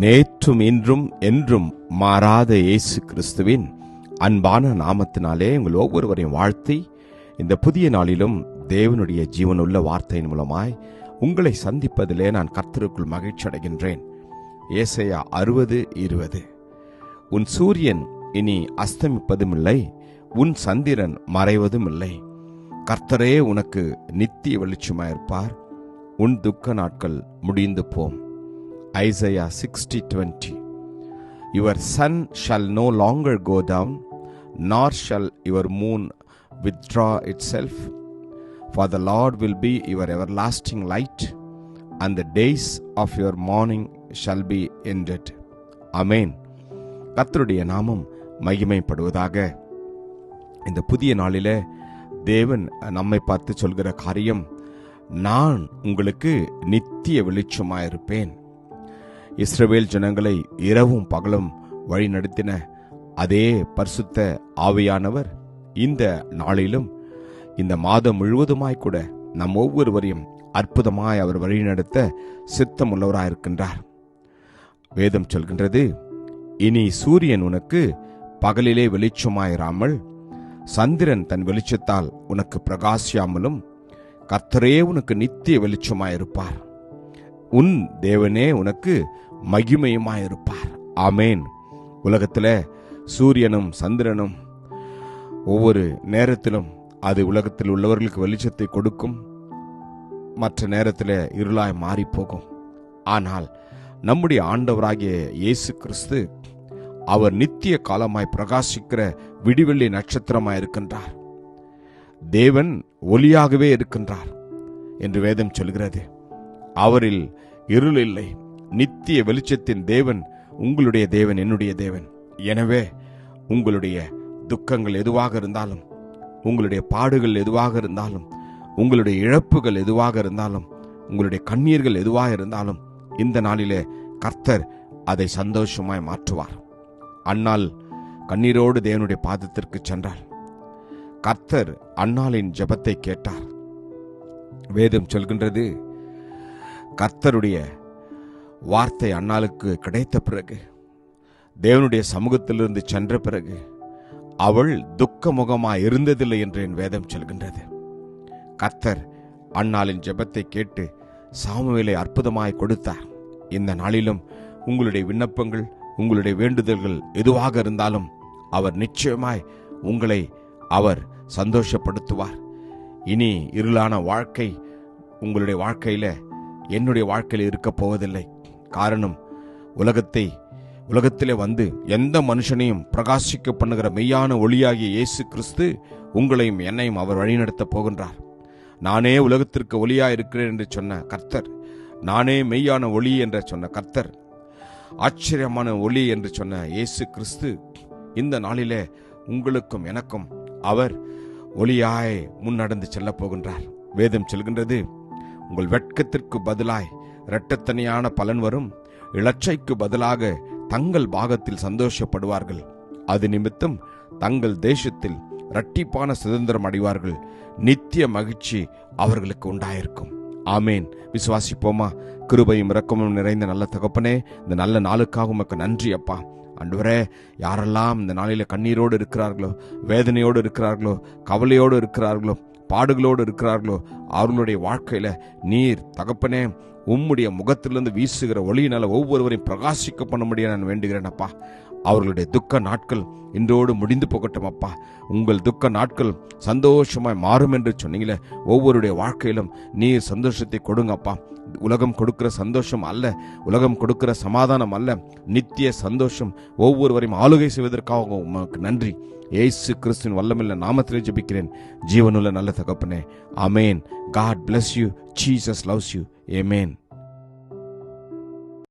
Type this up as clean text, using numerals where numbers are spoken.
நேற்றும் இன்றும் என்றும் மாறாத இயேசு கிறிஸ்துவின் அன்பான நாமத்தினாலே உங்கள் ஒவ்வொருவரையும் வாழ்த்தி இந்த புதிய நாளிலும் தேவனுடைய ஜீவனுள்ள வார்த்தையின் மூலமாய் உங்களை சந்திப்பதிலே நான் கர்த்தருக்குள் மகிழ்ச்சி அடைகின்றேன். ஏசாயா 60:20. உன் சூரியன் இனி அஸ்தமிப்பதும் இல்லை, உன் சந்திரன் மறைவதும் இல்லை. கர்த்தரே உனக்கு நித்திய வெளிச்சமாயிருப்பார், உன் துக்க நாட்கள் முடிந்து போம். Isaiah 60:20. Your sun shall no longer go down, nor shall your moon withdraw itself, for the Lord will be your everlasting light, and the days of your mourning shall be ended. Amen. கர்த்தருடைய நாமம் மகிமைப்படுவதாக. இந்த புதிய நாளிலே தேவன் நம்மை பார்த்து சொல்கிற காரியம், நான் உங்களுக்கு நித்திய வெளிச்சமாயிருப்பேன். இஸ்ரவேல் ஜனங்களை இரவும் பகலும் வழி நடத்தின அதே பரிசுத்த ஆவியானவர் இந்த நாளிலும் இந்த மாதம் முழுவதுமாய் கூட நம் ஒவ்வொருவரையும் அற்புதமாய் அவர் வழிநடத்த சித்தம் உள்ளவராயிருக்கின்றார். வேதம் சொல்கின்றது, இனி சூரியன் உனக்கு பகலிலே வெளிச்சமாயிராமல், சந்திரன் தன் வெளிச்சத்தால் உனக்கு பிரகாசியாமலும், கர்த்தரே உனக்கு நித்திய வெளிச்சமாயிருப்பார், உன் தேவனே உனக்கு மகிமையுமாயிருப்பார். ஆமேன். உலகத்தில் சூரியனும் சந்திரனும் ஒவ்வொரு நேரத்திலும் அது உலகத்தில் உள்ளவர்களுக்கு வெளிச்சத்தை கொடுக்கும், மற்ற நேரத்தில் இருளாய் மாறி போகும். ஆனால் நம்முடைய ஆண்டவராகிய இயேசு கிறிஸ்து அவர் நித்திய காலமாய் பிரகாசிக்கிற விடிவெள்ளி நட்சத்திரமாய் இருக்கின்றார். தேவன் ஒளியாகவே இருக்கின்றார் என்று வேதம் சொல்கிறது. அவரில் இருள் இல்லை. நித்திய வெளிச்சத்தின் தேவன் உங்களுடைய தேவன், என்னுடைய தேவன். எனவே உங்களுடைய துக்கங்கள் எதுவாக இருந்தாலும், உங்களுடைய பாடுகள் எதுவாக இருந்தாலும், உங்களுடைய இழப்புகள் எதுவாக இருந்தாலும், உங்களுடைய கண்ணீர்கள் எதுவாக இருந்தாலும், இந்த நாளிலே கர்த்தர் அதை சந்தோஷமாய் மாற்றுவார். அன்னாள் கண்ணீரோடு தேவனுடைய பாதத்திற்கு சென்றார். கர்த்தர் அன்னாளின் ஜெபத்தை கேட்டார். வேதம் சொல்கின்றது, கர்த்தருடைய வார்த்தை அன்னாளுக்கு கிடைத்த பிறகு, தேவனுடைய சமூகத்திலிருந்து சென்ற பிறகு அவள் துக்க முகமாய் இருந்ததில்லை என்று என் வேதம் சொல்கின்றது. கர்த்தர் அன்னாளின் ஜெபத்தை கேட்டு சாமுவேலை அற்புதமாய் கொடுத்தார். இந்த நாளிலும் உங்களுடைய விண்ணப்பங்கள், உங்களுடைய வேண்டுதல்கள் எதுவாக இருந்தாலும் அவர் நிச்சயமாய் உங்களை அவர் சந்தோஷப்படுத்துவார். இனி இருளான வாழ்க்கை உங்களுடைய வாழ்க்கையில, என்னுடைய வாழ்க்கையில் இருக்க போவதில்லை. காரணம், உலகத்திலே வந்து எந்த மனுஷனையும் பிரகாசிக்க பண்ணுகிற மெய்யான ஒளியாகிய இயேசு கிறிஸ்து உங்களையும் என்னையும் அவர் வழிநடத்த போகின்றார். நானே உலகத்திற்கு ஒளியாய் இருக்கிறேன் என்று சொன்ன கர்த்தர், நானே மெய்யான ஒளி என்று சொன்ன கர்த்தர், ஆச்சரியமான ஒளி என்று சொன்ன இயேசு கிறிஸ்து இந்த நாளிலே உங்களுக்கும் எனக்கும் அவர் ஒளியாய் முன்னடந்து செல்ல போகின்றார். வேதம் சொல்கின்றது, உங்கள் வெட்கத்திற்கு பதிலாய் இரட்டத்தனையான பலன் வரும், இலச்சைக்கு பதிலாக தங்கள் பாகத்தில் சந்தோஷப்படுவார்கள். அது நிமித்தம் தங்கள் தேசத்தில் இரட்டிப்பான சுதந்திரம் அடைவார்கள். நித்திய மகிழ்ச்சி அவர்களுக்கு உண்டாயிருக்கும். ஆமேன். விசுவாசிப்போமா? கிருபையும் இரக்கமும் நிறைந்த நல்ல தகப்பனே, இந்த நல்ல நாளுக்காக உமக்கு நன்றி அப்பா. ஆண்டவரே, யாரெல்லாம் இந்த நாளில கண்ணீரோடு இருக்கிறார்களோ, வேதனையோடு இருக்கிறார்களோ, கவலையோடு இருக்கிறார்களோ, பாடுகளோடு இருக்கிறார்களோ, அவர்களுடைய வாழ்க்கையில நீர் தகப்பனே உம்முடைய முகத்திலிருந்து வீசுகிற ஒளியினால ஒவ்வொருவரையும் பிரகாசிக்க பண்ண முடிய நான் வேண்டுகிறேன் அப்பா. அவர்களுடைய துக்க நாட்கள் இன்றோடு முடிந்து போகட்டும் அப்பா. உங்கள் துக்க நாட்கள் சந்தோஷமாய் மாறும் என்று சொன்னீங்களே, ஒவ்வொருடைய வாழ்க்கையிலும் நீர் சந்தோஷத்தை கொடுங்கப்பா. உலகம் கொடுக்கிற சந்தோஷம் அல்ல, உலகம் கொடுக்கிற சமாதானம் அல்ல, நித்திய சந்தோஷம் ஒவ்வொருவரையும் ஆளுகை செய்வதற்காக உமக்கு நன்றி. இயேசு கிறிஸ்துவின் வல்லமையுள்ள நாமத்திலே ஜெபிக்கிறேன், ஜீவனுள்ள நல்ல தகப்பனே. ஆமேன். God bless you. Jesus loves you. Amen.